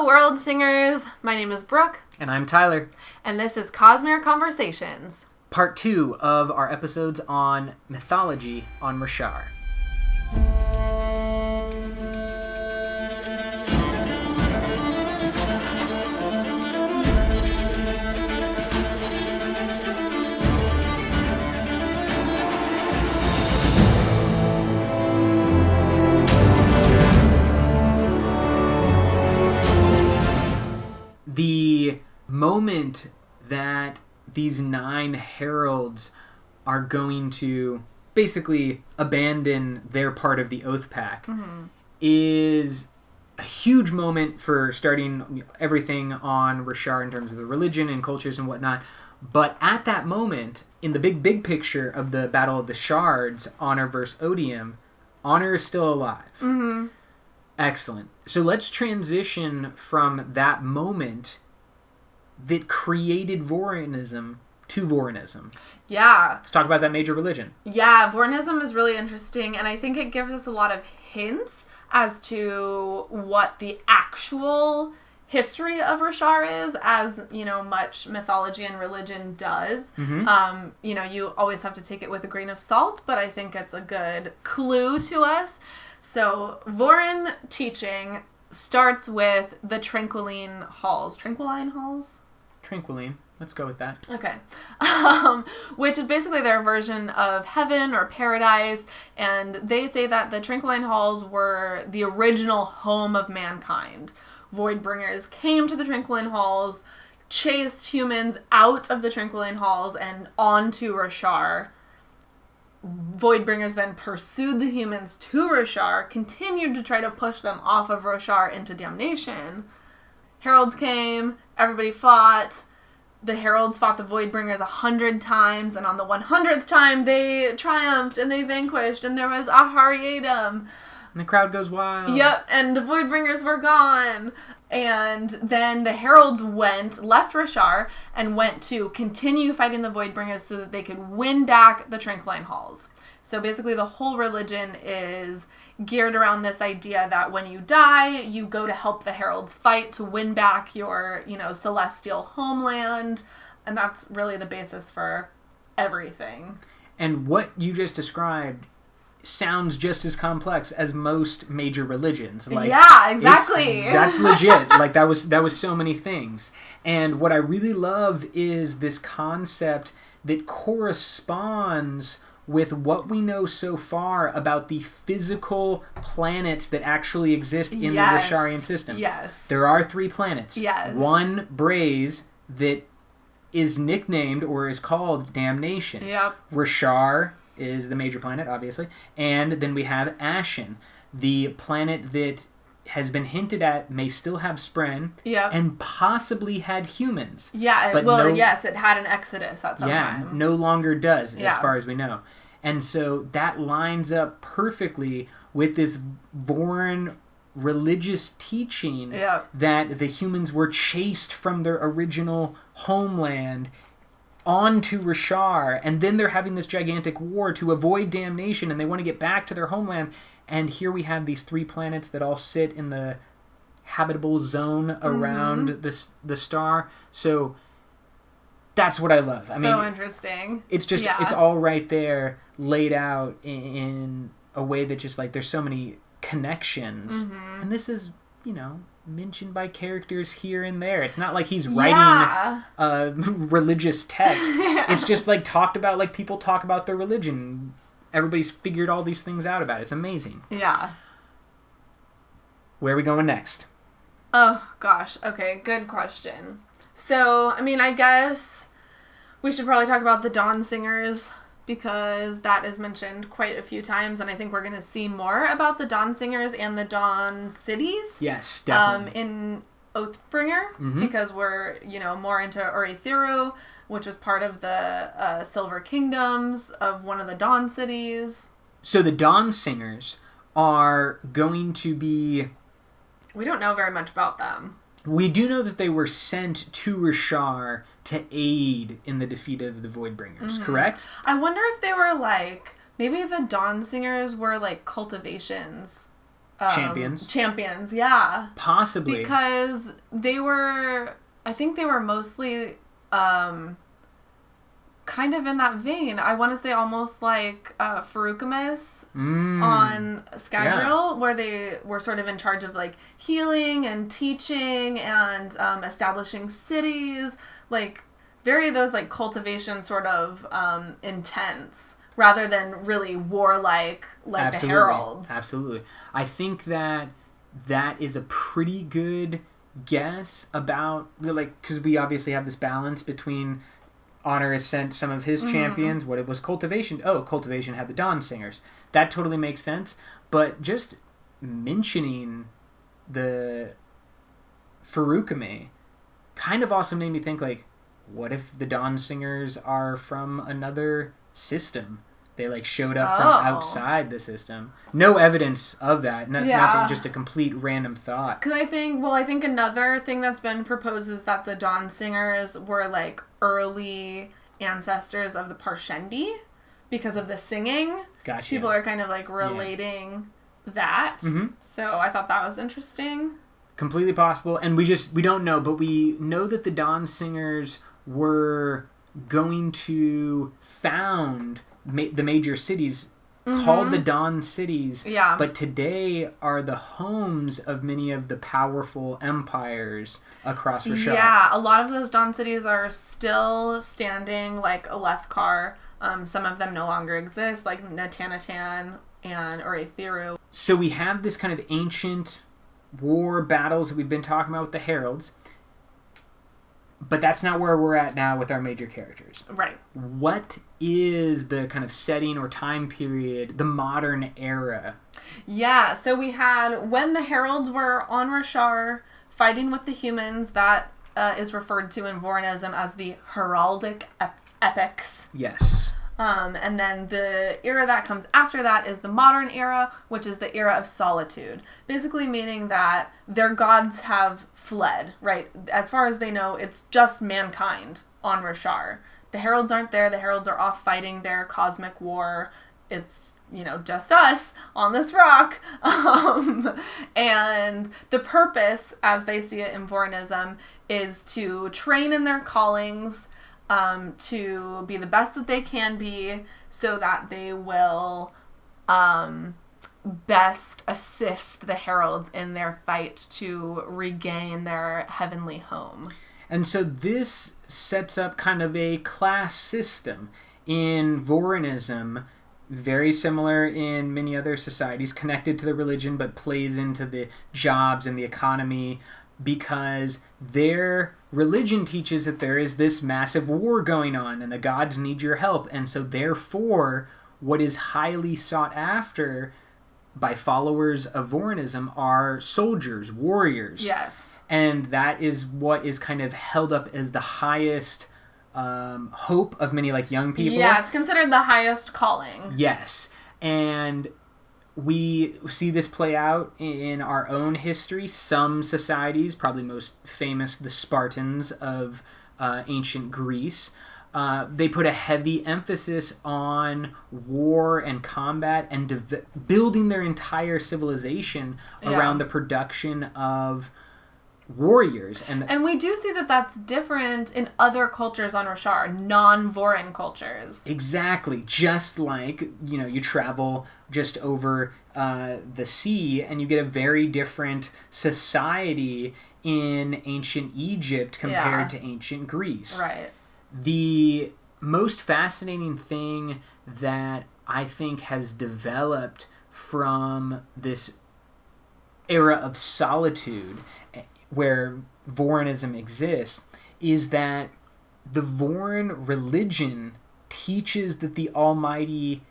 World Singers! My name is Brooke. And I'm Tyler. And this is Cosmere Conversations. Part 2 of our episodes on Mythology on Roshar. The moment that these 9 heralds are going to basically abandon their part of the Oath Pack is a huge moment for starting everything on Roshar in terms of the religion and cultures and whatnot. But at that moment, in the big picture of the Battle of the Shards, Honor versus Odium, Honor is still alive. Mm-hmm. Excellent. So let's transition from that moment that created Vorinism to Vorinism. Yeah. Let's talk about that major religion. Yeah, Vorinism is really interesting, and I think it gives us a lot of hints as to what the actual history of Roshar is, as, much mythology and religion does. Mm-hmm. You always have to take it with a grain of salt, but I think it's a good clue to us. So, Vorin teaching starts with the Tranquiline Halls. Tranquiline Halls? Tranquiline. Let's go with that. Okay. Which is basically their version of heaven or paradise. And they say that the Tranquiline Halls were the original home of mankind. Voidbringers came to the Tranquiline Halls, chased humans out of the Tranquiline Halls and onto Roshar. Voidbringers then pursued the humans to Roshar, continued to try to push them off of Roshar into damnation. Heralds came, everybody fought. The heralds fought the Voidbringers 100 times, and on the 100th time they triumphed and they vanquished, and there was Ahariatum. And the crowd goes wild. Yep, and the Voidbringers were gone. And then the heralds left Roshar, and went to continue fighting the Voidbringers so that they could win back the Tranquiline Halls. So basically the whole religion is geared around this idea that when you die, you go to help the heralds fight to win back your, celestial homeland. And that's really the basis for everything. And what you just described sounds just as complex as most major religions. Yeah, exactly. That's legit. That was so many things. And what I really love is this concept that corresponds with what we know so far about the physical planets that actually exist in the Rosharian system. Yes. There are 3 planets. Yes. One, Braze, that is nicknamed or is called Damnation. Yep. Roshar is the major planet, obviously. And then we have Ashen, the planet that has been hinted at may still have Spren, and possibly had humans. Yeah, but yes, it had an exodus at some time. Yeah, no longer does, as far as we know. And so that lines up perfectly with this Vorin religious teaching that the humans were chased from their original homeland onto Roshar, and then they're having this gigantic war to avoid damnation, and they want to get back to their homeland. And here we have these 3 planets that all sit in the habitable zone around the star. So that's what I love. I mean, interesting. It's just, it's all right there, laid out in a way that just, there's so many connections. Mm-hmm. And this is, mentioned by characters here and there. It's not like he's writing a religious text. It's just, talked about people talk about their religion. Everybody's figured all these things out about it. It's amazing. Yeah. Where are we going next? Oh, gosh. Okay, good question. So, I guess we should probably talk about the Dawn Singers, because that is mentioned quite a few times, and I think we're going to see more about the Dawn Singers and the Dawn Cities. Yes, definitely. In Oathbringer, because we're, more into Urithiru, which was part of the Silver Kingdoms of one of the Dawn Cities. So the Dawn Singers are going to be... We don't know very much about them. We do know that they were sent to Roshar to aid in the defeat of the Voidbringers, correct? I wonder if they were maybe the Dawn Singers were cultivations champions, yeah. Possibly. Because I think they were mostly kind of in that vein. I want to say almost like Farukamis on Scadrial, where they were sort of in charge of like healing and teaching and establishing cities, like very those like cultivation sort of intents, rather than really warlike like the heralds. Absolutely. I think that is a pretty good guess about, like, because we obviously have this balance between Honor has sent some of his champions. What it was cultivation. Oh, cultivation had the Dawn Singers. That totally makes sense. But just mentioning the Furukame kind of also made me think, like, what if the Dawn Singers are from another system? They like showed up from outside the system. No evidence of that. Nothing, just a complete random thought. Because I think another thing that's been proposed is that the Dawn Singers were like early ancestors of the Parshendi because of the singing. Gotcha. People are kind of like relating that. Mm-hmm. So I thought that was interesting. Completely possible. And we don't know, but we know that the Dawn Singers were going to found the major cities called the Dawn Cities, but today are the homes of many of the powerful empires across Roshar. Yeah, a lot of those Dawn Cities are still standing, like Alethkar. Some of them no longer exist, like Natanatan or Aetheru. So we have this kind of ancient war battles that we've been talking about with the heralds. But that's not where we're at now with our major characters. Right. What is the kind of setting or time period, the modern era? Yeah, so we had when the heralds were on Roshar fighting with the humans, that is referred to in Vorinism as the heraldic epics. Yes. And then the era that comes after that is the modern era, which is the era of solitude. Basically meaning that their gods have fled, right? As far as they know, it's just mankind on Roshar. The heralds aren't there. The heralds are off fighting their cosmic war. It's, just us on this rock. And the purpose, as they see it in Vorinism, is to train in their callings, to be the best that they can be so that they will best assist the heralds in their fight to regain their heavenly home. And so this sets up kind of a class system in Vorinism, very similar in many other societies, connected to the religion but plays into the jobs and the economy, because their religion teaches that there is this massive war going on and the gods need your help. And so therefore, what is highly sought after by followers of Vorinism are soldiers, warriors. Yes. And that is what is kind of held up as the highest hope of many like young people. Yeah, it's considered the highest calling. Yes. And we see this play out in our own history. Some societies, probably most famous, the Spartans of ancient Greece, they put a heavy emphasis on war and combat and building their entire civilization around the production of warriors. And we do see that that's different in other cultures on Roshar, non-Vorin cultures. Exactly. Just like, you travel just over the sea and you get a very different society in ancient Egypt compared to ancient Greece. Right. The most fascinating thing that I think has developed from this era of solitude where Vorinism exists is that the Vorin religion teaches that the Almighty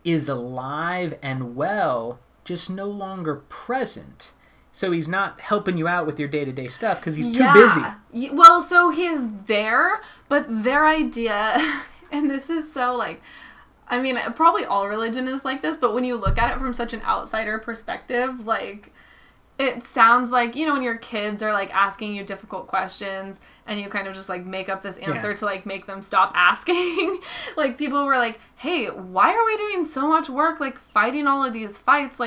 is alive and well, just no longer present. So he's not helping you out with your day-to-day stuff because he's too busy. Well, so he's there, but their idea, and this is so probably all religion is like this, but when you look at it from such an outsider perspective, it sounds like, when your kids are asking you difficult questions and you kind of just make up this answer to make them stop asking. People were like, hey, why are we doing so much work fighting all of these fights?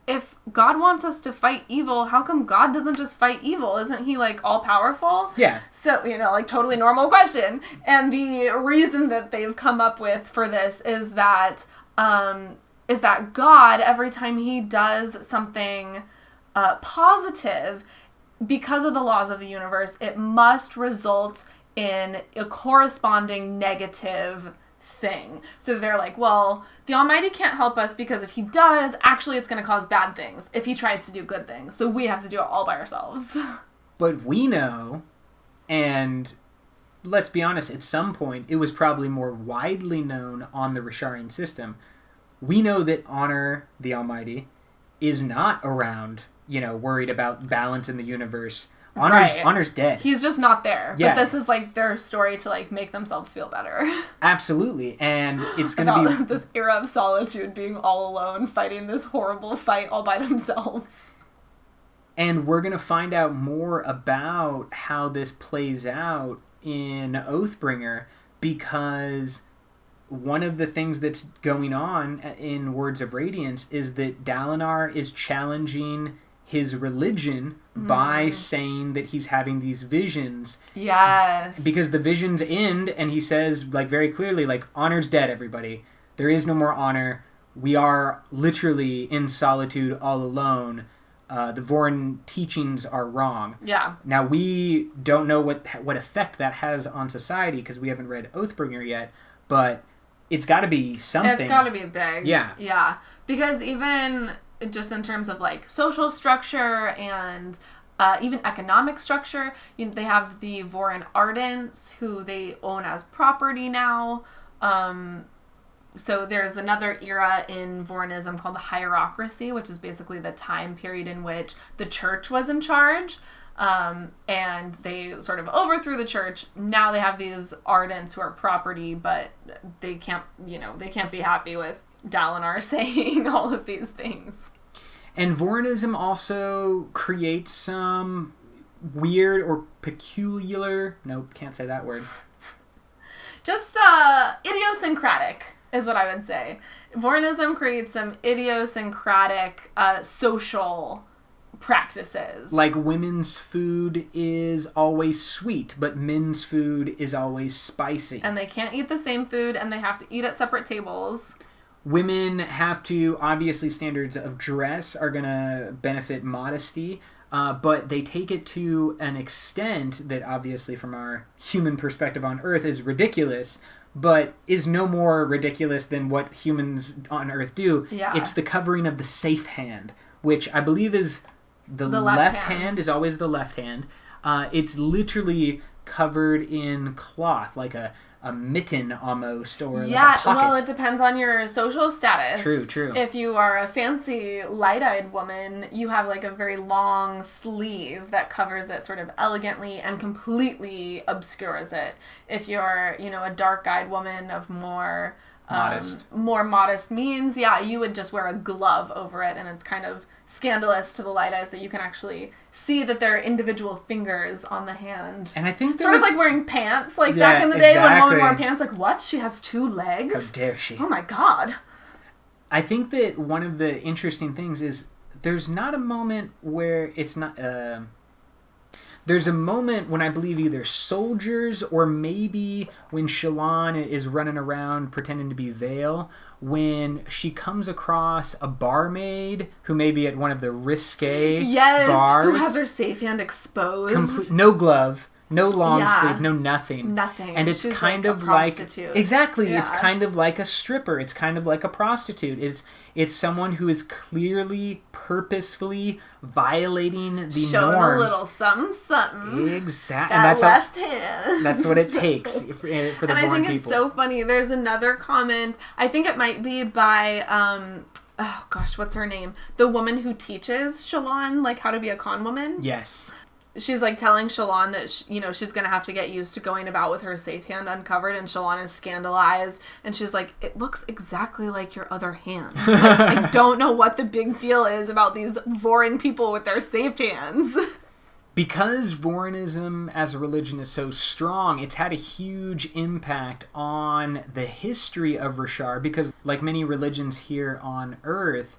if God wants us to fight evil, how come God doesn't just fight evil? Isn't he, like, all-powerful? Yeah. So, like, totally normal question. And the reason that they've come up with for this is that God, every time he does something positive, because of the laws of the universe, it must result in a corresponding negative thing. So they're like, well, the Almighty can't help us because if he does, actually it's going to cause bad things if he tries to do good things. So we have to do it all by ourselves. But we know, and let's be honest, at some point it was probably more widely known on the Rosharian system. We know that Honor, the Almighty, is not around, worried about balance in the universe. Honor's dead. He's just not there. Yeah. But this is, like, their story to, like, make themselves feel better. Absolutely. And it's going to be... this era of solitude, being all alone, fighting this horrible fight all by themselves. And we're going to find out more about how this plays out in Oathbringer, because one of the things that's going on in Words of Radiance is that Dalinar is challenging his religion by saying that he's having these visions. Yes. Because the visions end, and he says, like, very clearly, like, Honor's dead, everybody. There is no more Honor. We are literally in solitude, all alone. The Vorin teachings are wrong. Yeah. Now, we don't know what effect that has on society, because we haven't read Oathbringer yet, but it's got to be something. It's got to be big. Yeah. Yeah. Because even just in terms of, like, social structure and even economic structure, they have the Vorin Ardents, who they own as property now. So there's another era in Vorinism called the Hierocracy, which is basically the time period in which the church was in charge. And they sort of overthrew the church. Now they have these Ardents who are property, but they can't be happy with Dalinar saying all of these things. And Vorinism also creates some weird or peculiar... Nope, can't say that word. Just idiosyncratic is what I would say. Vorinism creates some idiosyncratic social practices. Like women's food is always sweet, but men's food is always spicy. And they can't eat the same food, and they have to eat at separate tables. Women have to, obviously, standards of dress are going to benefit modesty, but they take it to an extent that, obviously, from our human perspective on Earth, is ridiculous, but is no more ridiculous than what humans on Earth do. Yeah. It's the covering of the safe hand, which I believe is the left hand is always the left hand. It's literally covered in cloth, like a mitten almost, or like a pocket. Well, it depends on your social status. True. If you are a fancy, light-eyed woman, you have like a very long sleeve that covers it sort of elegantly and completely obscures it. If you're, a dark-eyed woman of more modest means, you would just wear a glove over it, and it's kind of scandalous to the light eyes that you can actually see that there are individual fingers on the hand. And I think sort of like wearing pants, like back in the day when a woman wore pants, like, what? She has 2 legs? How dare she? Oh my god. I think that one of the interesting things is there's not a moment where it's not... there's a moment when I believe either soldiers or maybe when Shallan is running around pretending to be Vale, when she comes across a barmaid who may be at one of the risque bars. Who has her safe hand exposed. No glove, no long sleeve, no nothing. Nothing. And it's She's kind like of a prostitute. like... Exactly. Yeah. It's kind of like a stripper. It's kind of like a prostitute. It's someone who is clearly, purposefully violating the Showing norms. A little something. Exactly. That left hand. That's what it takes for the Vorin people. And I think it's so funny. There's another comment. I think it might be by... oh gosh, what's her name? The woman who teaches Shallan, like, how to be a con woman. Yes. She's, like, telling Shallan that, she's going to have to get used to going about with her safe hand uncovered, and Shallan is scandalized, and she's like, it looks exactly like your other hand. Like, I don't know what the big deal is about these Vorin people with their safe hands. Because Vorinism as a religion is so strong, it's had a huge impact on the history of Roshar, because, like many religions here on Earth,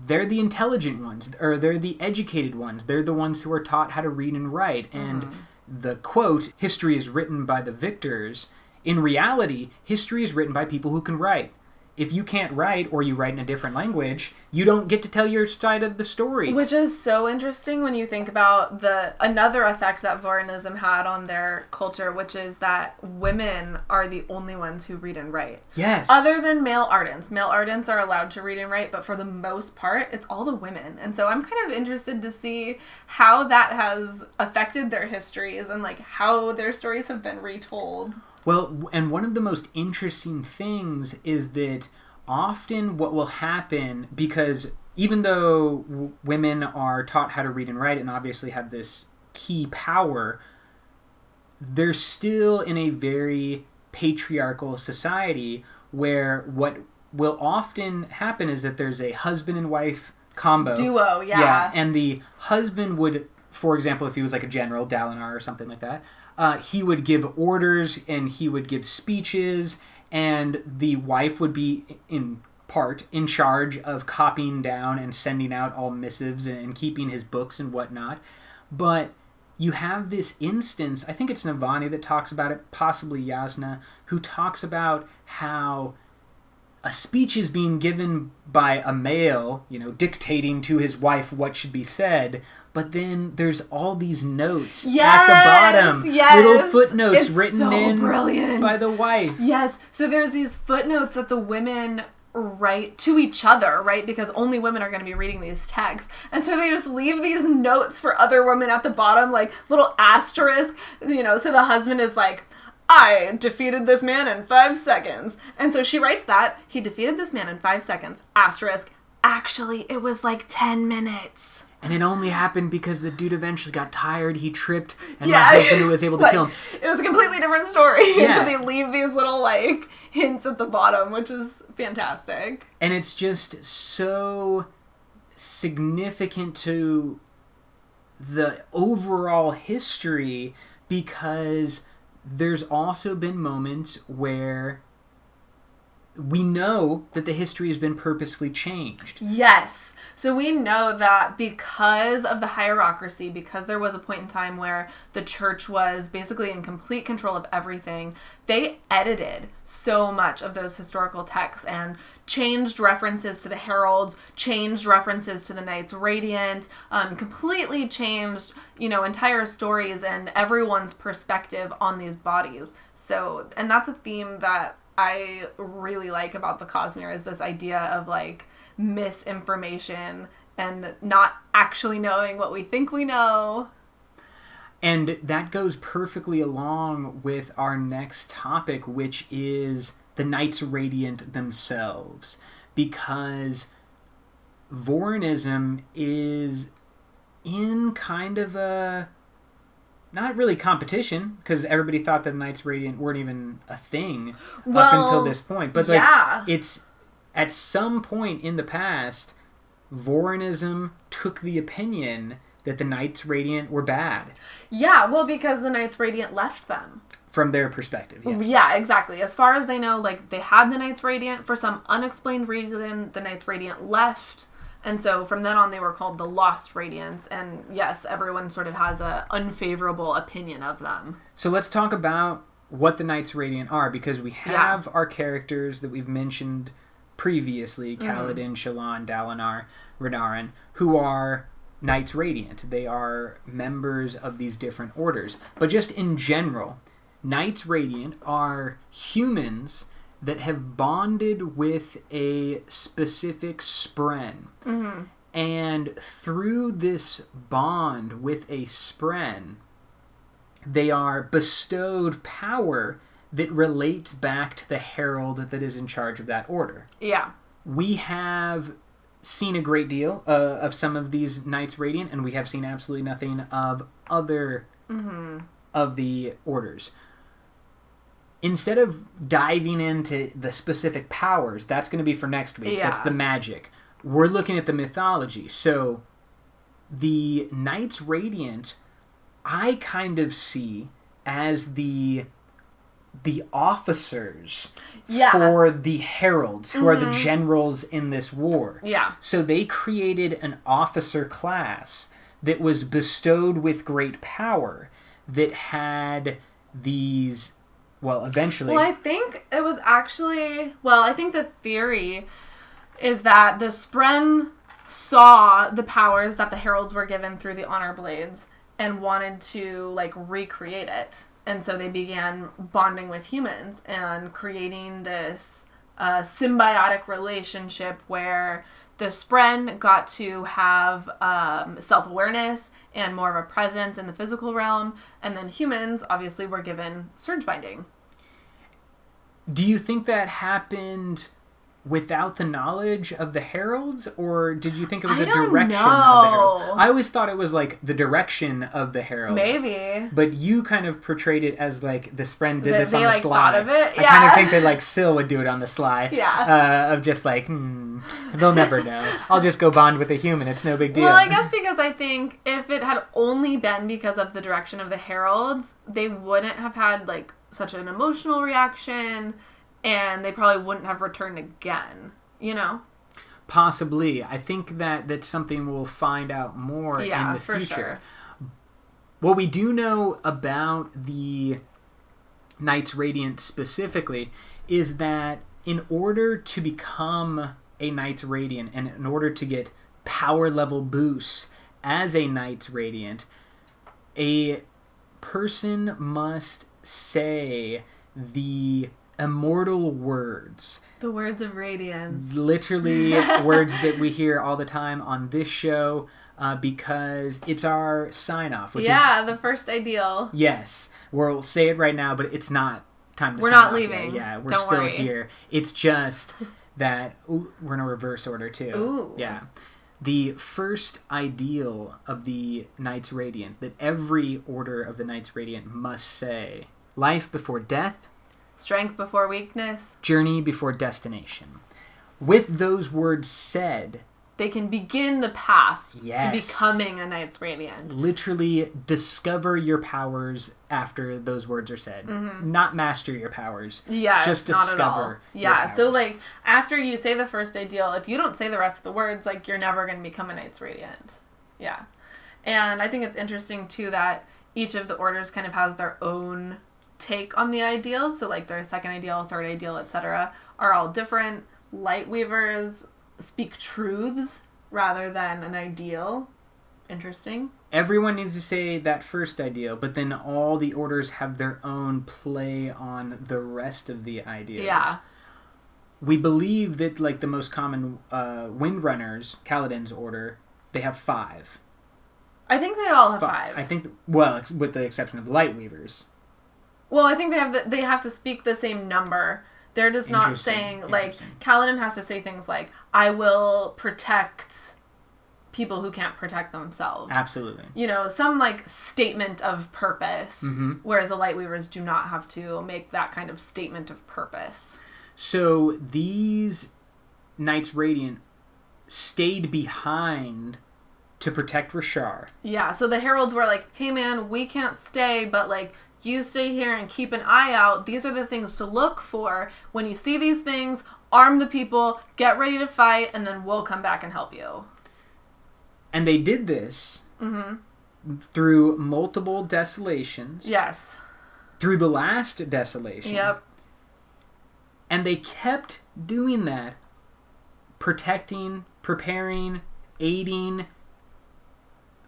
they're the intelligent ones, or they're the educated ones. They're the ones who are taught how to read and write. And the quote, history is written by the victors. In reality, history is written by people who can write. If you can't write, or you write in a different language, you don't get to tell your side of the story. Which is so interesting when you think about another effect that Vorinism had on their culture, which is that women are the only ones who read and write. Yes. Other than male ardents. Male ardents are allowed to read and write, but for the most part, it's all the women. And so I'm kind of interested to see how that has affected their histories and like how their stories have been retold. Well, and one of the most interesting things is that often what will happen, because even though women are taught how to read and write and obviously have this key power, they're still in a very patriarchal society where what will often happen is that there's a husband and wife combo. Duo, yeah. Yeah, and the husband would, for example, if he was like a general, Dalinar or something like that, he would give orders and he would give speeches, and the wife would be in part in charge of copying down and sending out all missives and keeping his books and whatnot. But you have this instance, I think it's Navani that talks about it, possibly Yasna, who talks about how a speech is being given by a male, dictating to his wife what should be said, but then there's all these notes at the bottom, little footnotes written in brilliant. By the wife. Yes, so there's these footnotes that the women write to each other, right? Because only women are going to be reading these texts. And so they just leave these notes for other women at the bottom, like little asterisk, so the husband is like, I defeated this man in 5 seconds. And so she writes that. He defeated this man in 5 seconds. Asterisk. Actually, it was like 10 minutes. And it only happened because the dude eventually got tired, he tripped, and my husband was able to kill him. It was a completely different story. Yeah. And so they leave these little, hints at the bottom, which is fantastic. And it's just so significant to the overall history, because there's also been moments where we know that the history has been purposefully changed. Yes. So we know that because of the hierarchy, because there was a point in time where the church was basically in complete control of everything, they edited so much of those historical texts and changed references to the heralds, changed references to the Knights Radiant, completely changed, entire stories and everyone's perspective on these bodies. So, and that's a theme that I really like about the Cosmere, is this idea of misinformation and not actually knowing what we think we know. And that goes perfectly along with our next topic, which is the Knights Radiant themselves. Because Vorinism is in kind of a, not really competition, because everybody thought that the Knights Radiant weren't even a thing up until this point. But it's at some point in the past, Vorinism took the opinion that the Knights Radiant were bad. Yeah, well, because the Knights Radiant left them. From their perspective, yes. Yeah, exactly. As far as they know, they had the Knights Radiant. For some unexplained reason, the Knights Radiant left. And so from then on, they were called the Lost Radiants. And yes, everyone sort of has an unfavorable opinion of them. So let's talk about what the Knights Radiant are, because we have our characters that we've mentioned previously, Kaladin, Shallan, Dalinar, Renarin, who are Knights Radiant. They are members of these different orders. But just in general, Knights Radiant are humans that have bonded with a specific spren. Mm-hmm. And through this bond with a spren, they are bestowed power that relates back to the herald that is in charge of that order. Yeah. We have seen a great deal of some of these Knights Radiant, and we have seen absolutely nothing of other of the orders. Instead of diving into the specific powers, that's going to be for next week. Yeah. That's the magic. We're looking at the mythology. So the Knights Radiant, I kind of see as the the officers for the heralds, who are the generals in this war. Yeah. So they created an officer class that was bestowed with great power, that had these, eventually... Well, I think it was actually... Well, I think the theory is that the Spren saw the powers that the heralds were given through the honor blades and wanted to, recreate it. And so they began bonding with humans and creating this symbiotic relationship where the Spren got to have self-awareness and more of a presence in the physical realm, and then humans obviously were given surge binding. Do you think that happened without the knowledge of the heralds, or did you think it was a direction of the heralds? I always thought it was the direction of the heralds. Maybe. But you kind of portrayed it as the Spren did this on the sly. Thought of it? I kind of think that Syl would do it on the sly. Yeah. Of just they'll never know. I'll just go bond with a human. It's no big deal. Well, I guess because I think if it had only been because of the direction of the heralds, they wouldn't have had such an emotional reaction. And they probably wouldn't have returned again, Possibly. I think that's something we'll find out more in the future. Sure. What we do know about the Knights Radiant specifically is that in order to become a Knights Radiant and in order to get power level boosts as a Knights Radiant, a person must say the immortal words. The words of radiance. Literally words that we hear all the time on this show because it's our sign-off. The first ideal. Yes. We'll say it right now, but it's not time to We're sign not off leaving. Yet. Yeah, we're Don't still worry. here. It's just that we're in a reverse order too. Ooh. Yeah. The first ideal of the Knights Radiant that every order of the Knights Radiant must say: life before death, strength before weakness, journey before destination. With those words said, they can begin the path to becoming a Knights Radiant. Literally discover your powers after those words are said. Mm-hmm. Not master your powers. Yeah, just discover. Yeah, so after you say the first ideal, if you don't say the rest of the words, you're never going to become a Knights Radiant. Yeah. And I think it's interesting too that each of the orders kind of has their own take on the ideals. So their second ideal, third ideal, etc. are all different. Lightweavers speak truths rather than an ideal. Interesting. Everyone needs to say that first ideal, but then all the orders have their own play on the rest of the ideals. Yeah. We believe that the most common Windrunners, Kaladin's order, they have 5. I think they all have 5. I think, with the exception of the Lightweavers. Well, I think they have to speak the same number. They're just not saying, Kaladin has to say things like, I will protect people who can't protect themselves. Absolutely. Some, statement of purpose, mm-hmm. whereas the Lightweavers do not have to make that kind of statement of purpose. So these Knights Radiant stayed behind to protect Roshar. Yeah, so the heralds were like, hey man, we can't stay, but you stay here and keep an eye out. These are the things to look for. When you see these things, arm the people, get ready to fight, and then we'll come back and help you. And they did this through multiple desolations. Yes. Through the last desolation. Yep. And they kept doing that. Protecting, preparing, aiding,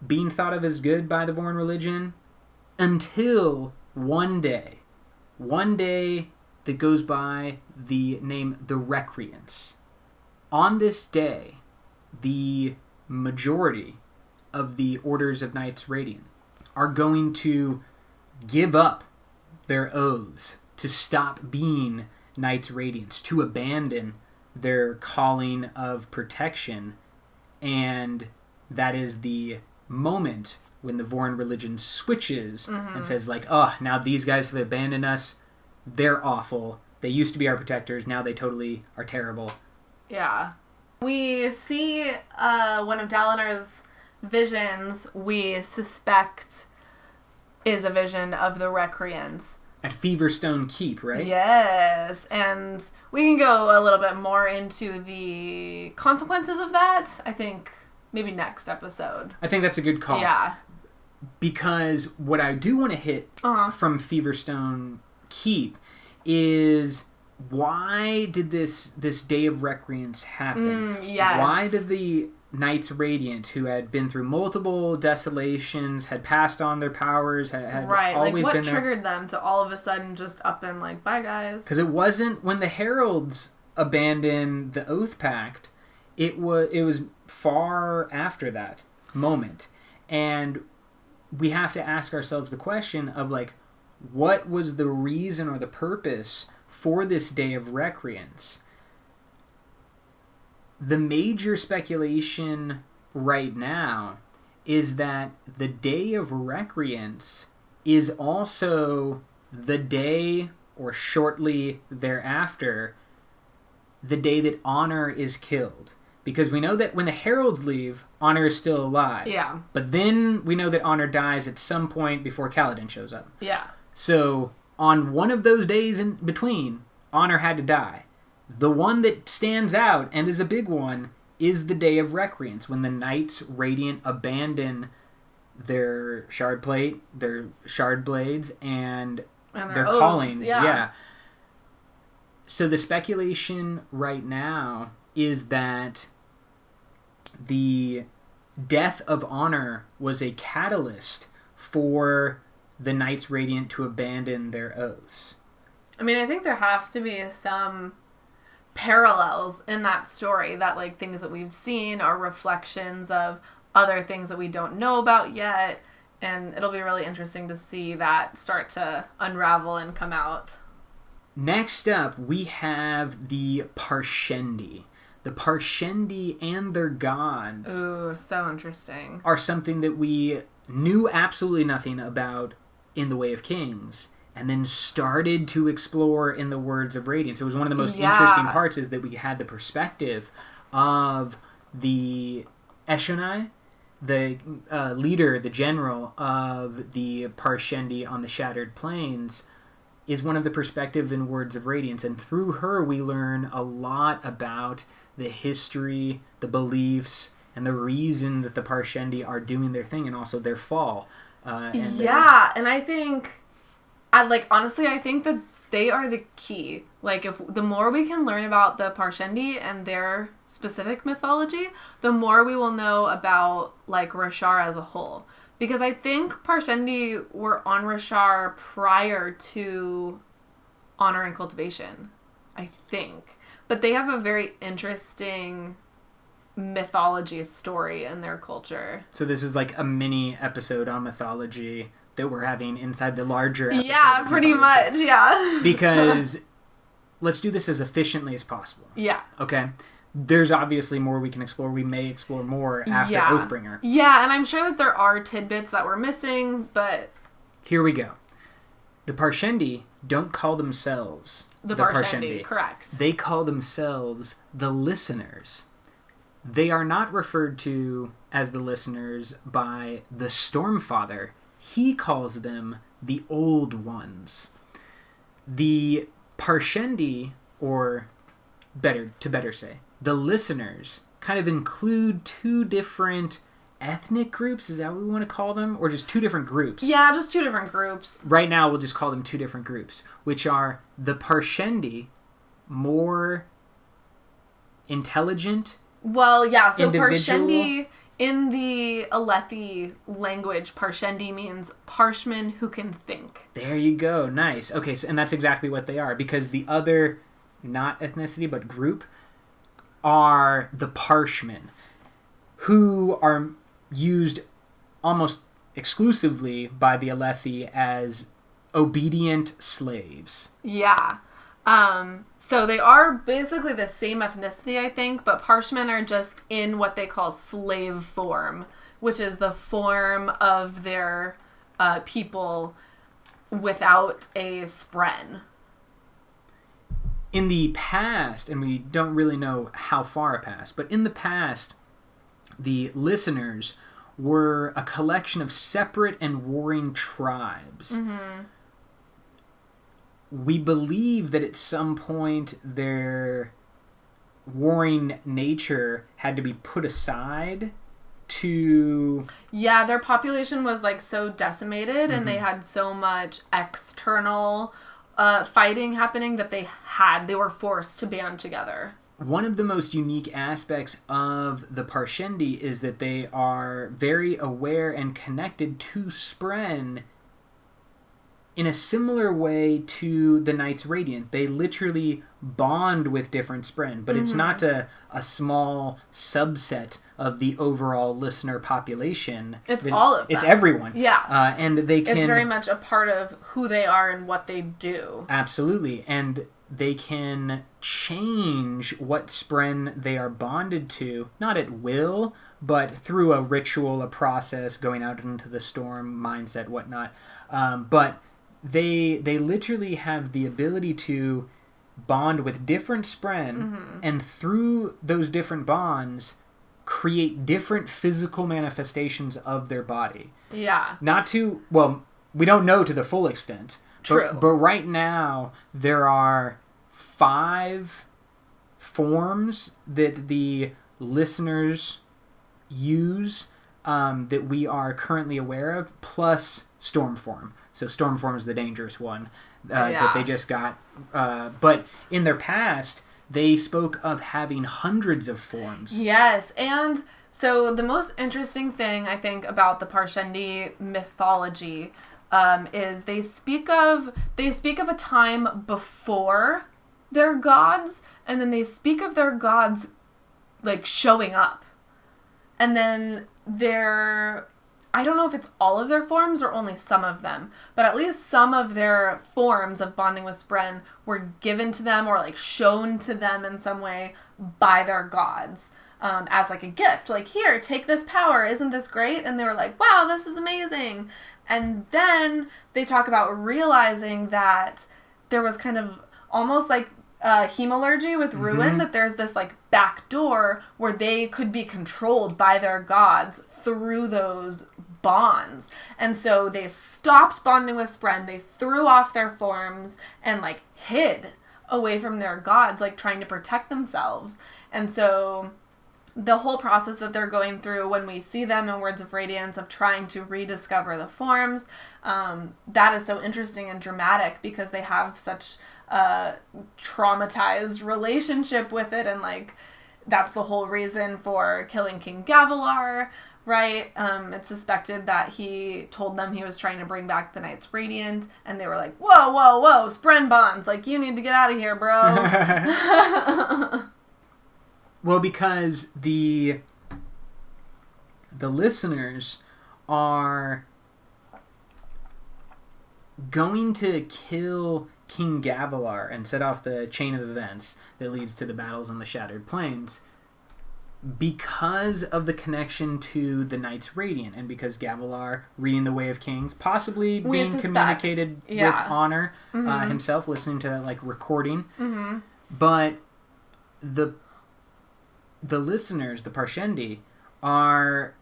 being thought of as good by the Vorn religion, until one day that goes by the name the Recreants. On this day, the majority of the orders of Knights Radiant are going to give up their oaths, to stop being Knights Radiants, to abandon their calling of protection, and that is the moment when the Vorn religion switches and says now these guys have abandoned us, they're awful, they used to be our protectors, now they totally are terrible. Yeah. We see one of Dalinar's visions we suspect is a vision of the Recreants. at Feverstone Keep, right? Yes, and we can go a little bit more into the consequences of that, I think, maybe next episode. I think that's a good call. Yeah. Because what I do want to hit from Feverstone Keep is, why did this Day of Recreance happen? Yes. Why did the Knights Radiant, who had been through multiple desolations, had passed on their powers, had always been there. What triggered them to all of a sudden just up and like, bye guys? Because it wasn't when the heralds abandoned the Oath Pact. It was far after that moment, and we have to ask ourselves the question of like, what was the reason or the purpose for this Day of Recreance? The major speculation right now is that the Day of Recreance is also the day, or shortly thereafter, the day that Honor is killed. Because we know that when the heralds leave, Honor is still alive. Yeah. But then we know that Honor dies at some point before Kaladin shows up. Yeah. So on one of those days in between, Honor had to die. The one that stands out, and is a big one, is the Day of Recreance, when the Knights Radiant abandon their shard plate, their shard blades, and their oaths, callings. Yeah. So the speculation right now is that the death of Honor was a catalyst for the Knights Radiant to abandon their oaths. I mean, I think there have to be some parallels in that story, that like things that we've seen are reflections of other things that we don't know about yet, and it'll be really interesting to see that start to unravel and come out. Next up, we have the Parshendi. The Parshendi and their gods. Ooh, so interesting. Are something that we knew absolutely nothing about in the Way of Kings, and then started to explore in the Words of Radiance. It was one of the most interesting parts, is that we had the perspective of the Eshonai, the leader, the general of the Parshendi on the Shattered Plains, is one of the perspective in Words of Radiance. And through her, we learn a lot about the history, the beliefs, and the reason that the Parshendi are doing their thing, and also their fall. And I think... honestly, I think that they are the key. Like, if the more we can learn about the Parshendi and their specific mythology, the more we will know about, like, Roshar as a whole. Because I think Parshendi were on Roshar prior to Honor and Cultivation. I think. But they have a very interesting mythology story in their culture. So this is like a mini episode on mythology that we're having inside the larger episode. Yeah, pretty much, yeah. Because let's do this as efficiently as possible. Yeah. Okay? There's obviously more we can explore. We may explore more after Oathbringer. Yeah, and I'm sure that there are tidbits that we're missing, but... Here we go. The Parshendi don't call themselves the Parshendi. Correct. They call themselves the Listeners. They are not referred to as the Listeners by the Stormfather. He calls them the Old Ones. The Parshendi, or better say, the Listeners, kind of include two different ethnic groups. Is that what we want to call them? Or just two different groups? Yeah, just two different groups. Right now, we'll just call them two different groups, which are the Parshendi, more intelligent. Well, yeah, so Parshendi, in the Alethi language, Parshendi means parshmen who can think. There you go. Nice. Okay, so, and that's exactly what they are, because the other, not ethnicity, but group, are the Parshmen, who are used almost exclusively by the Alethi as obedient slaves. Yeah. So they are basically the same ethnicity, I think, but Parshmen are just in what they call slave form, which is the form of their people without a spren. In the past, and we don't really know how far past, but in the past, the Listeners were a collection of separate and warring tribes. Mm-hmm. we believe that at some point their warring nature had to be put aside to... Yeah, their population was like so decimated and they had so much external fighting happening that they were forced to band together. One of the most unique aspects of the Parshendi is that they are very aware and connected to Spren in a similar way to the Knights Radiant. They literally bond with different Spren, but it's not a small subset of the overall listener population. It's all of them. It's everyone. Yeah. And they can... It's very much a part of who they are and what they do. Absolutely. And they can change what Spren they are bonded to, not at will, but through a ritual, a process, going out into the storm, mindset, whatnot. But they literally have the ability to bond with different Spren, and through those different bonds, create different physical manifestations of their body. Yeah. Not to... Well, we don't know to the full extent. True. But right now, there are 5 forms that the listeners use that we are currently aware of, plus storm form. So storm form is the dangerous one that they just got. But in their past, they spoke of having hundreds of forms. Yes, and so the most interesting thing I think about the Parshendi mythology is they speak of a time before their gods, and then they speak of their gods like showing up, and then I don't know if it's all of their forms or only some of them, but at least some of their forms of bonding with Spren were given to them or like shown to them in some way by their gods as like a gift. Like, here, take this power. Isn't this great? And they were like, wow, this is amazing. And then they talk about realizing that there was kind of almost like hemalurgy with Ruin, that there's this like back door where they could be controlled by their gods through those bonds. And so they stopped bonding with Spren, they threw off their forms and like hid away from their gods, like trying to protect themselves. And so the whole process that they're going through when we see them in Words of Radiance of trying to rediscover the forms, that is so interesting and dramatic because they have such a traumatized relationship with it, and like that's the whole reason for killing King Gavilar, right? It's suspected that he told them he was trying to bring back the Knights Radiant, and they were like, whoa, whoa, whoa, Spren bonds, like, you need to get out of here, bro. Well, because the listeners are going to kill King Gavilar and set off the chain of events that leads to the battles on the Shattered Plains because of the connection to the Knights Radiant, and because Gavilar, reading the Way of Kings, possibly being communicated with honor himself, listening to that like recording. But the listeners, the Parshendi, are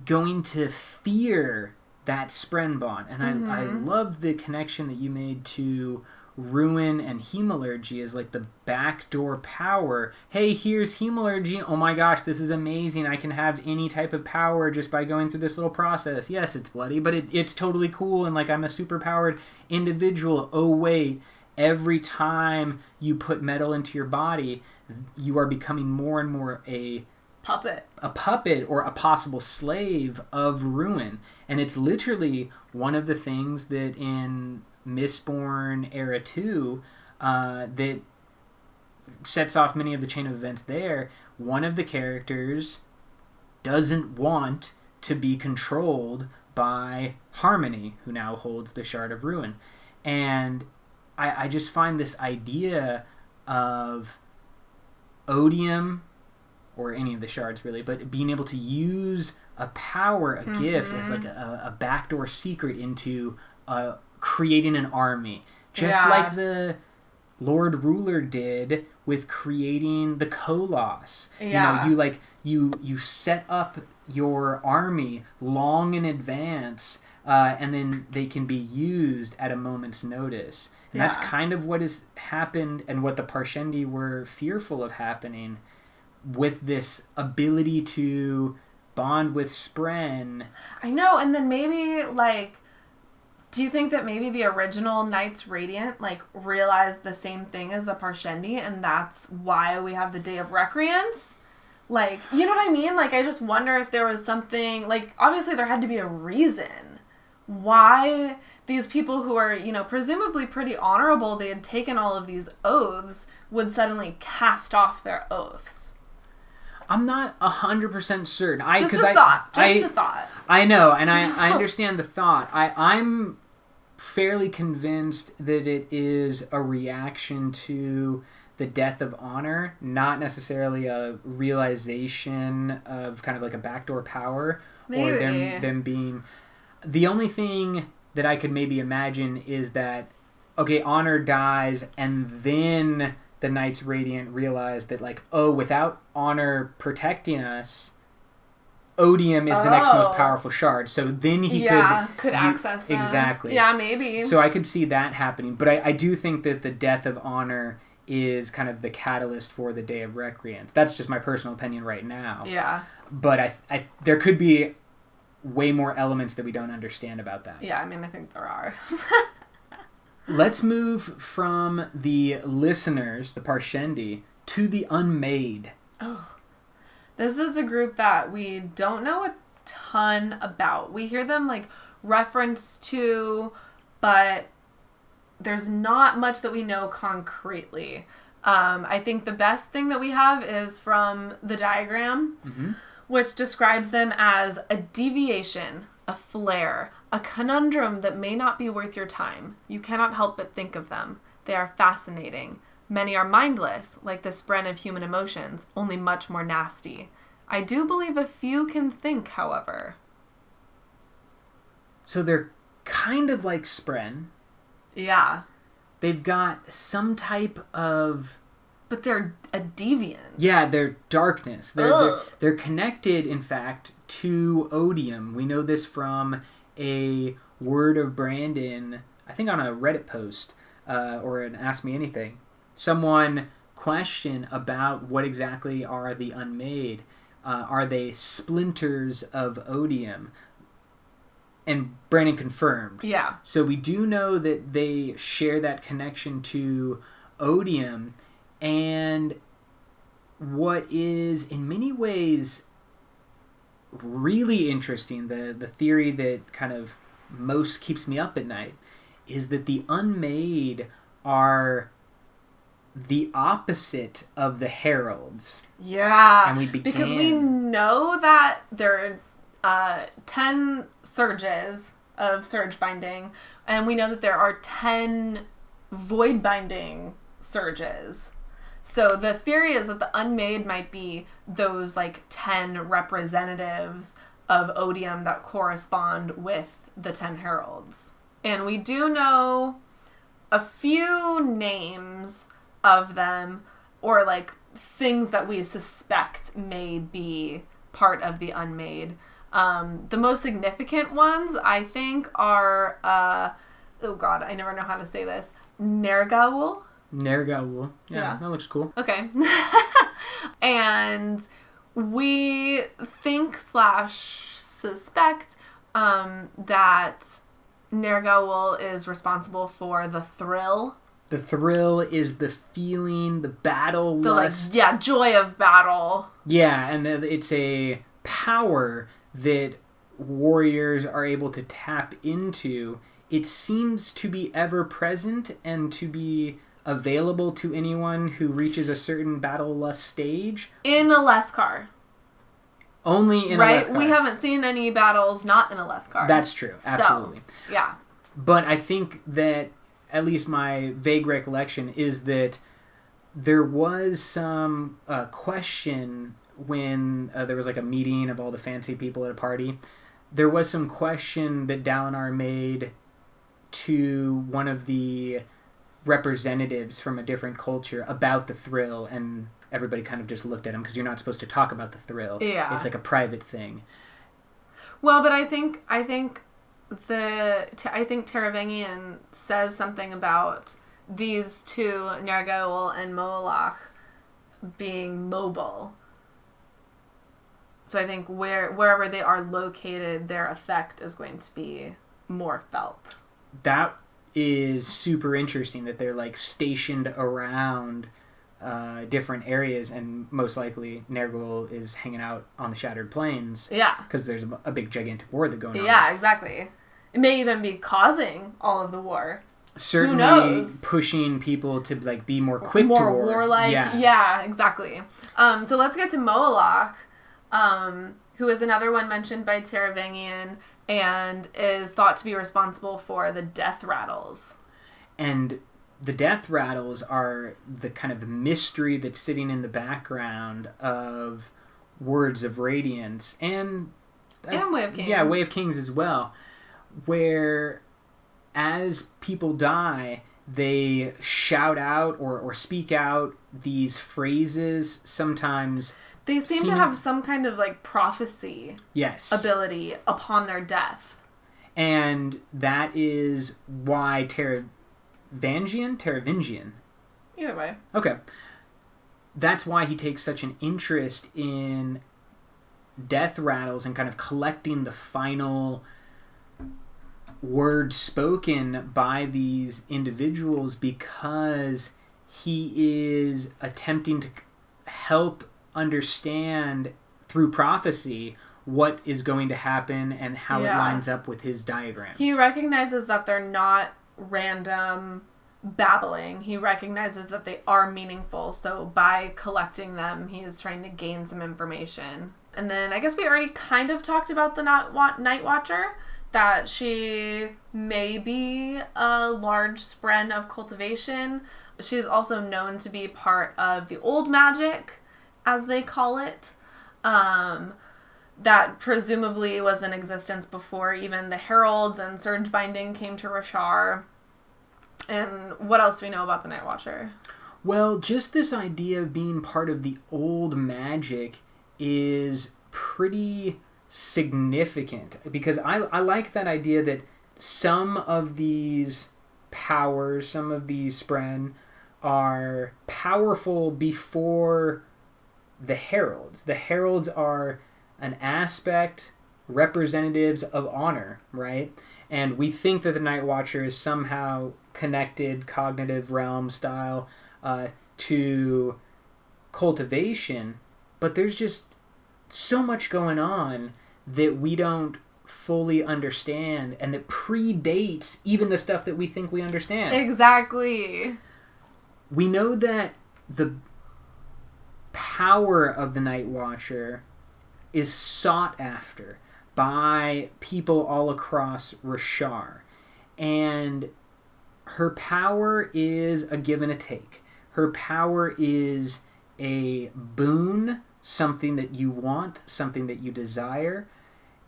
going to fear that Spren bond. And I love the connection that you made to Ruin and hemalurgy as like the backdoor power. Hey, here's hemalurgy. Oh my gosh, this is amazing. I can have any type of power just by going through this little process. Yes, it's bloody, but it's totally cool, and like I'm a super powered individual. Oh wait, every time you put metal into your body, you are becoming more and more a puppet or a possible slave of Ruin. And it's literally one of the things that in Mistborn Era 2 that sets off many of the chain of events there. One of the characters doesn't want to be controlled by Harmony, who now holds the Shard of Ruin. And I just find this idea of Odium, or any of the shards really, but being able to use a power, a gift, as like a backdoor secret into creating an army. Just like the Lord Ruler did with creating the Koloss. You know, you set up your army long in advance, and then they can be used at a moment's notice. And that's kind of what has happened and what the Parshendi were fearful of happening with this ability to bond with Spren. I know, and then maybe, like, do you think that maybe the original Knights Radiant, like, realized the same thing as the Parshendi, and that's why we have the Day of Recreance? Like, you know what I mean? Like, I just wonder if there was something, like, obviously there had to be a reason why these people who are, you know, presumably pretty honorable, they had taken all of these oaths, would suddenly cast off their oaths. I'm not 100% certain. Just a thought. I know, and I understand the thought. I'm fairly convinced that it is a reaction to the death of honor, not necessarily a realization of kind of like a backdoor power. Maybe. Or them being... The only thing that I could maybe imagine is that, okay, honor dies, and then the Knights Radiant realize that, like, oh, without honor protecting us, Odium is the next most powerful shard. So then he could access them. Exactly. Yeah, maybe. So I could see that happening. But I do think that the death of honor is kind of the catalyst for the Day of Recreance. That's just my personal opinion right now. Yeah. But I there could be way more elements that we don't understand about that. Yeah, I mean, I think there are. Let's move from the listeners, the Parshendi, to the Unmade. Oh. This is a group that we don't know a ton about. We hear them, like, referenced to, but there's not much that we know concretely. I think the best thing that we have is from the diagram, which describes them as a deviation, a flare, a conundrum that may not be worth your time. You cannot help but think of them. They are fascinating. Many are mindless, like the spren of human emotions, only much more nasty. I do believe a few can think, however. So they're kind of like spren. Yeah. They've got some type of... But they're a deviant. Yeah, they're darkness. They're connected, in fact, to odium. We know this from a Word of Brandon, I think on a Reddit post, or an Ask Me Anything. Someone questioned about what exactly are the Unmade. Are they splinters of odium? And Brandon confirmed. Yeah. So we do know that they share that connection to odium. And what is, in many ways, really interesting, the theory that kind of most keeps me up at night, is that the Unmade are the opposite of the heralds. Yeah. And because we know that there are 10 surges of surge binding, and we know that there are 10 void binding surges. So the theory is that the Unmade might be those, like, 10 representatives of odium that correspond with the 10 heralds. And we do know a few names of them, or, like, things that we suspect may be part of the Unmade. The most significant ones, I think, are, oh god, I never know how to say this, Nergaul. Nergaul. Yeah, that looks cool. Okay. And we think / suspect that Nergaul is responsible for the thrill. The thrill is the feeling, the battle lust. Joy of battle. Yeah, and it's a power that warriors are able to tap into. It seems to be ever present and to be available to anyone who reaches a certain battle lust stage. In a Lethkar. Only in a Lethkar. Right? We haven't seen any battles not in a Lethkar. That's true. Absolutely. So, yeah. But I think that, at least my vague recollection, is that there was some question when there was like a meeting of all the fancy people at a party. There was some question that Dalinar made to one of the representatives from a different culture about the thrill, and everybody kind of just looked at him because you're not supposed to talk about the thrill. Yeah. It's like a private thing. Well, but I think I think Taravangian says something about these two, Nergal and Moalach, being mobile. So I think wherever they are located, their effect is going to be more felt. That is super interesting that they're like stationed around different areas, and most likely Nergal is hanging out on the Shattered Plains. Yeah. Because there's a big gigantic war that's going on. Yeah, exactly. It may even be causing all of the war. Certainly Who knows? Pushing people to like be more quick to war. More warlike. Yeah, exactly. So let's get to Moalach, who is another one mentioned by Taravangian and is thought to be responsible for the death rattles. And the death rattles are the kind of mystery that's sitting in the background of Words of Radiance and Way of Kings. Yeah, Way of Kings as well, where as people die, they shout out or speak out these phrases. Sometimes they seem to have some kind of like prophecy ability upon their death. And that is why Taravangian? Either way. Okay. That's why he takes such an interest in death rattles and kind of collecting the final words spoken by these individuals, because he is attempting to help understand through prophecy what is going to happen and how it lines up with his diagram. He recognizes that they're not random babbling. He recognizes that they are meaningful, so by collecting them, he is trying to gain some information. And then I guess we already kind of talked about the Night Watcher, that she may be a large spren of cultivation. She is also known to be part of the old magic, as they call it, that presumably was in existence before even the heralds and surge binding came to Roshar. And what else do we know about the Night Watcher? Well, just this idea of being part of the old magic is pretty significant, because I like that idea that some of these powers, some of these spren are powerful before the heralds. The heralds are an aspect, representatives of honor, right? And we think that the Night Watcher is somehow connected, cognitive realm style, to cultivation, but there's just so much going on that we don't fully understand and that predates even the stuff that we think we understand. Exactly. We know that the power of the Night Watcher is sought after by people all across Roshar. And her power is a give and a take. Her power is a boon, something that you want, something that you desire,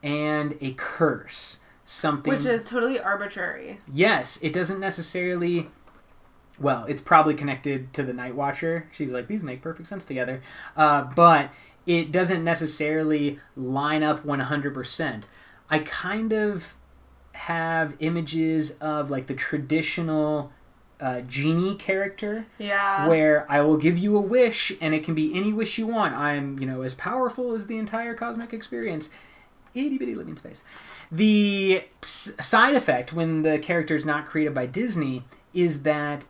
and a curse, something... Which is totally arbitrary. Yes, it doesn't necessarily... Well, it's probably connected to the Night Watcher. She's like, these make perfect sense together. But it doesn't necessarily line up 100%. I kind of have images of like the traditional genie character. Yeah. Where I will give you a wish, and it can be any wish you want. I'm, as powerful as the entire cosmic experience. Itty bitty living space. The side effect when the character is not created by Disney is that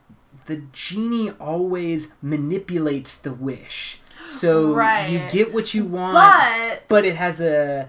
the genie always manipulates the wish. So you get what you want, but it has a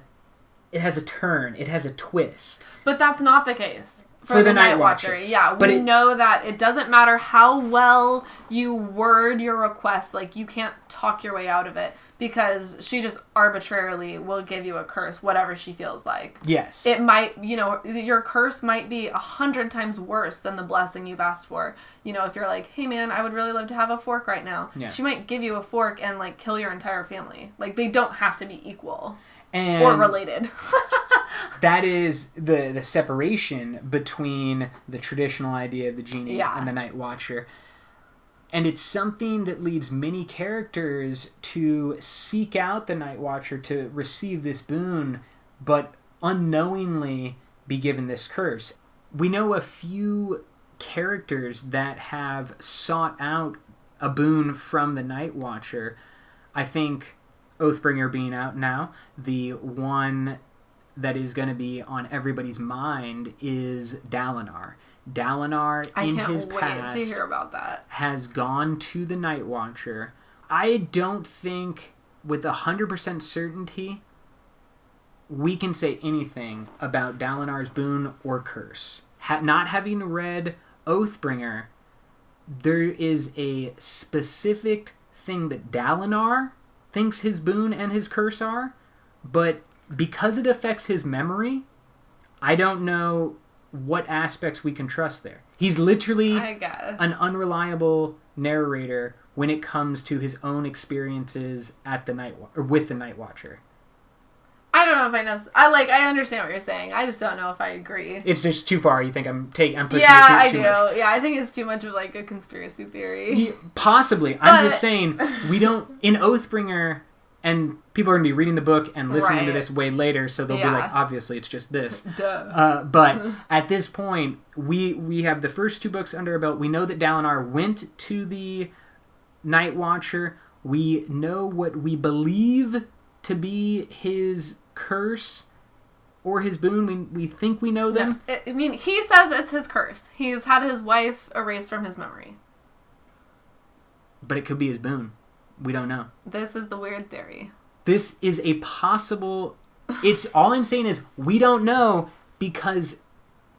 turn. It has a twist. But that's not the case for the Night Watcher. Yeah, we know that it doesn't matter how well you word your request. Like, you can't talk your way out of it, because she just arbitrarily will give you a curse, whatever she feels like. Yes. It might, your curse might be 100 times worse than the blessing you've asked for. If you're like, hey man, I would really love to have a fork right now. Yeah. She might give you a fork and like kill your entire family. Like, they don't have to be equal. Or related. That is the separation between the traditional idea of the genie and the Night Watcher. And it's something that leads many characters to seek out the Night Watcher to receive this boon, but unknowingly be given this curse. We know a few characters that have sought out a boon from the Night Watcher. I think Oathbringer being out now, the one that is going to be on everybody's mind is Dalinar. Dalinar, in his past, I can't wait to hear about that, has gone to the Night Watcher. I don't think, with 100% certainty, we can say anything about Dalinar's boon or curse. Not having read Oathbringer, there is a specific thing that Dalinar thinks his boon and his curse are, but because it affects his memory, I don't know what aspects we can trust there. He's literally an unreliable narrator when it comes to his own experiences at the with the Night Watcher. I don't know if I know. I understand what you're saying. I just don't know if I agree. It's just too far. You think I'm pushing it too much? Yeah, I think it's too much of like a conspiracy theory. Possibly. I'm just saying, we don't... In Oathbringer, and people are going to be reading the book and listening to this way later, so they'll be like, obviously, it's just this. Duh. But at this point, we have the first 2 books under our belt. We know that Dalinar went to the Night Watcher. We know what we believe to be his curse or his boon. We think we know them. No, I mean, he says it's his curse. He's had his wife erased from his memory. But it could be his boon. We don't know. This is the weird theory. This is a possible... It's all I'm saying is we don't know because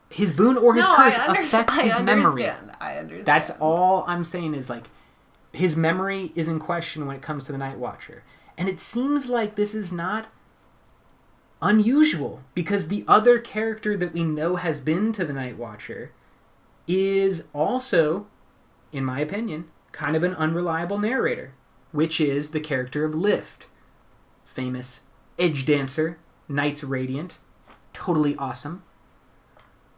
his boon or his curse affects his memory. I understand. That's all I'm saying is like his memory is in question when it comes to the Night Watcher. And it seems like this is not unusual because the other character that we know has been to the Night Watcher is also, in my opinion, kind of an unreliable narrator, which is the character of Lift. Famous edge dancer, Knights Radiant, totally awesome.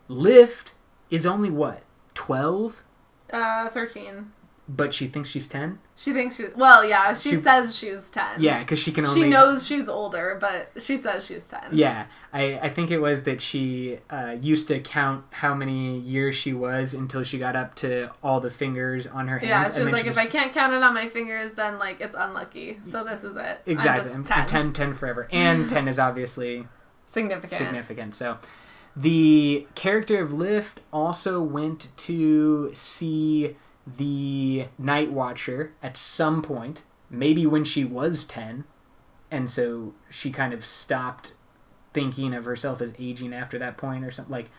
Lift is only what, 12? 13. But she thinks she's 10? She thinks she's... Well, yeah, she says she's 10. Yeah, because she can only... She knows she's older, but she says she's 10. Yeah, I think it was that she used to count how many years she was until she got up to all the fingers on her hands. Yeah, she was like, if I can't count it on my fingers, then, like, it's unlucky. So this is it. Exactly. I'm 10 forever. And 10 is obviously... Significant. So the character of Lift also went to see the Night Watcher at some point, maybe when she was 10, and so she kind of stopped thinking of herself as aging after that point or something. Like,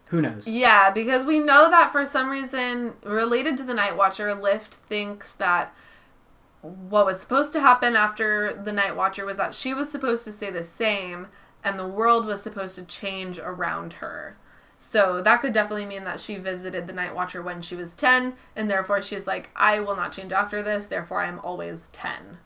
who knows? Yeah, because we know that for some reason, related to the Night Watcher, Lift thinks that what was supposed to happen after the Night Watcher was that she was supposed to stay the same, and the world was supposed to change around her. So that could definitely mean that she visited the Night Watcher when she was 10, and therefore she's like, I will not change after this, therefore I'm always 10.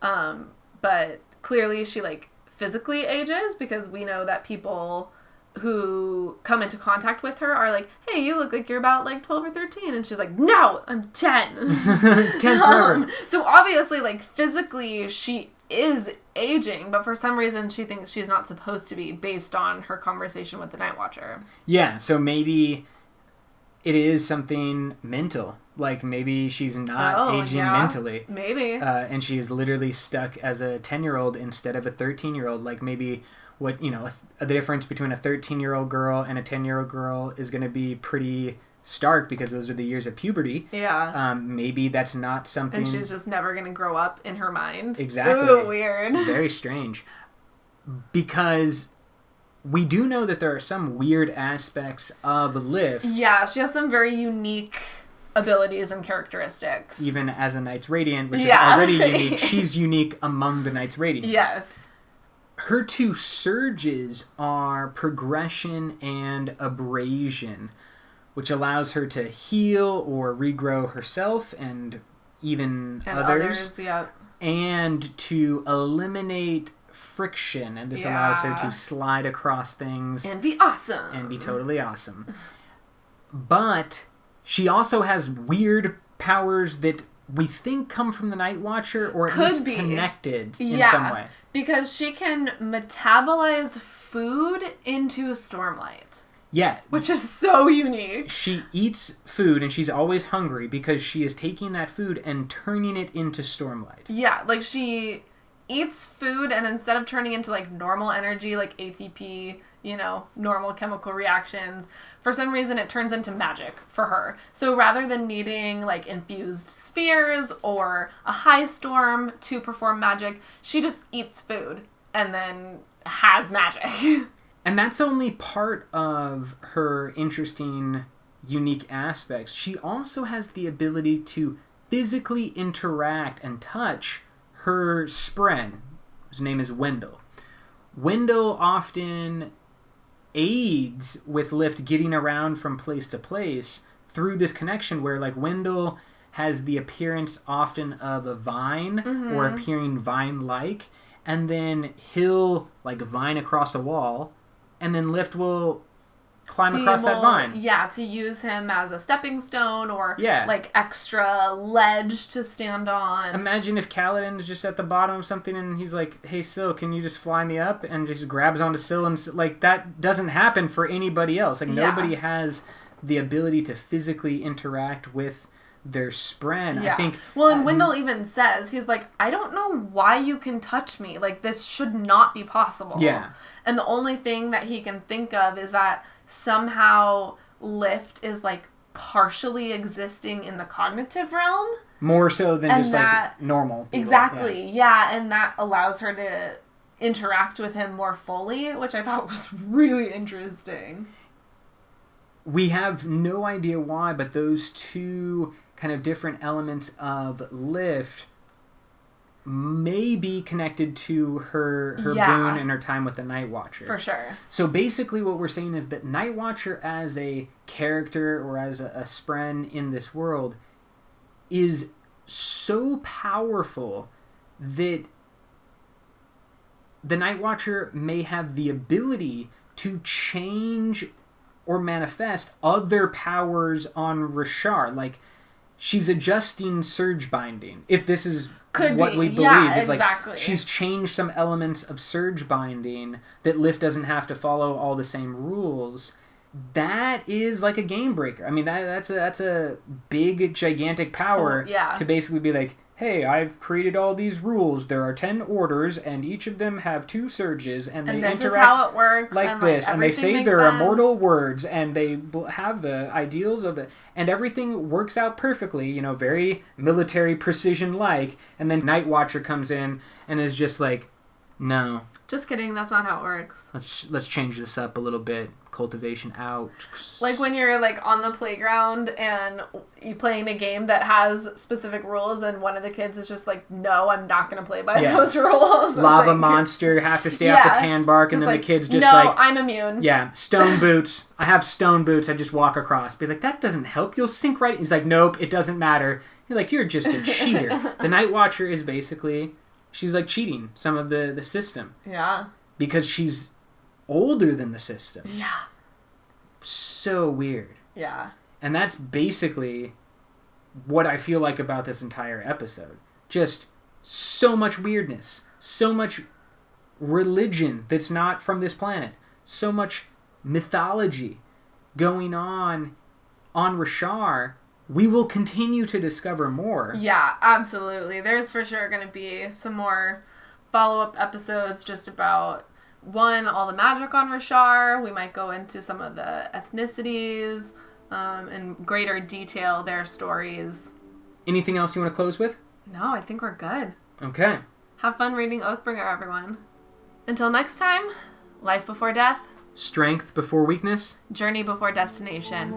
But clearly she, like, physically ages, because we know that people who come into contact with her are like, hey, you look like you're about, like, 12 or 13, and she's like, no, I'm 10. 10 forever. So obviously, like, physically she is aging, but for some reason she thinks she's not supposed to be based on her conversation with the Night Watcher. Yeah, so maybe it is something mental. Like, maybe she's not aging mentally. Maybe. And she is literally stuck as a 10-year-old instead of a 13-year-old. Like, maybe what, you know, the difference between a 13-year-old girl and a 10-year-old girl is going to be pretty stark because those are the years of puberty. Yeah. Maybe that's not something... And she's just never going to grow up in her mind. Exactly. Ooh, weird. Very strange. Because we do know that there are some weird aspects of Lift. Yeah, she has some very unique abilities and characteristics. Even as a Knights Radiant, which is already unique, she's unique among the Knights Radiant. Yes. Her 2 surges are progression and abrasion, which allows her to heal or regrow herself and even others. Yep. And to eliminate friction. And this allows her to slide across things. And be awesome. And be totally awesome. But she also has weird powers that we think come from the Night Watcher or at least connected in some way. Because she can metabolize food into Stormlight. Yeah. Which is so unique. She eats food and she's always hungry because she is taking that food and turning it into Stormlight. Yeah, like she eats food and instead of turning into like normal energy, like ATP, normal chemical reactions, for some reason it turns into magic for her. So rather than needing like infused spheres or a high storm to perform magic, she just eats food and then has magic. And that's only part of her interesting, unique aspects. She also has the ability to physically interact and touch her spren, whose name is Wendell. Wendell often aids with Lift getting around from place to place through this connection where, like, Wendell has the appearance often of a vine or appearing vine-like, and then he'll, like, vine across a wall, and then Lift will climb across that vine. Yeah, to use him as a stepping stone or like extra ledge to stand on. Imagine if Kaladin's just at the bottom of something and he's like, hey, Syl, can you just fly me up? And just grabs onto Syl and like that doesn't happen for anybody else. Like nobody has the ability to physically interact with their spren. Yeah. I think. Well, and Wendell even says, he's like, I don't know why you can touch me. Like this should not be possible. Yeah. And the only thing that he can think of is that somehow Lift is like partially existing in the cognitive realm. More so than just like normal people. Exactly. Yeah. And that allows her to interact with him more fully, which I thought was really interesting. We have no idea why, but those two kind of different elements of Lift may be connected to her boon and her time with the Night Watcher. For sure. So basically what we're saying is that Night Watcher as a character or as a spren in this world is so powerful that the Night Watcher may have the ability to change or manifest other powers on Roshar. Like, she's adjusting surge binding. If this is what we believe, is exactly. Like she's changed some elements of surge binding that Lift doesn't have to follow all the same rules. That is like a game breaker. I mean, that's a big, gigantic power to basically be like, hey, I've created all these rules. There are 10 orders, and each of them have 2 surges, and they this interact is how it works, like and this, like, and they say their immortal words, and they have the ideals of the, and everything works out perfectly, very military precision-like, and then Night Watcher comes in and is just like, no. Just kidding, that's not how it works. Let's change this up a little bit. Cultivation out. Like when you're like on the playground and you playing a game that has specific rules and one of the kids is just like, no, I'm not going to play by those rules. Lava monster, have to stay off the tan bark, and then the kid's just no, I'm immune. Yeah, stone boots. I have stone boots. I just walk across. Be like, that doesn't help. You'll sink right. He's like, nope, it doesn't matter. You're like, you're just a cheater. The Night Watcher is basically, she's like cheating some of the system. Yeah. Because she's older than the system. Yeah. So weird. Yeah. And that's basically what I feel like about this entire episode. Just so much weirdness. So much religion that's not from this planet. So much mythology going on Roshar. We will continue to discover more. Yeah, absolutely. There's for sure going to be some more follow-up episodes just about, one, all the magic on Roshar. We might go into some of the ethnicities, in greater detail, their stories. Anything else you want to close with? No, I think we're good. Okay. Have fun reading Oathbringer, everyone. Until next time, life before death. Strength before weakness. Journey before destination.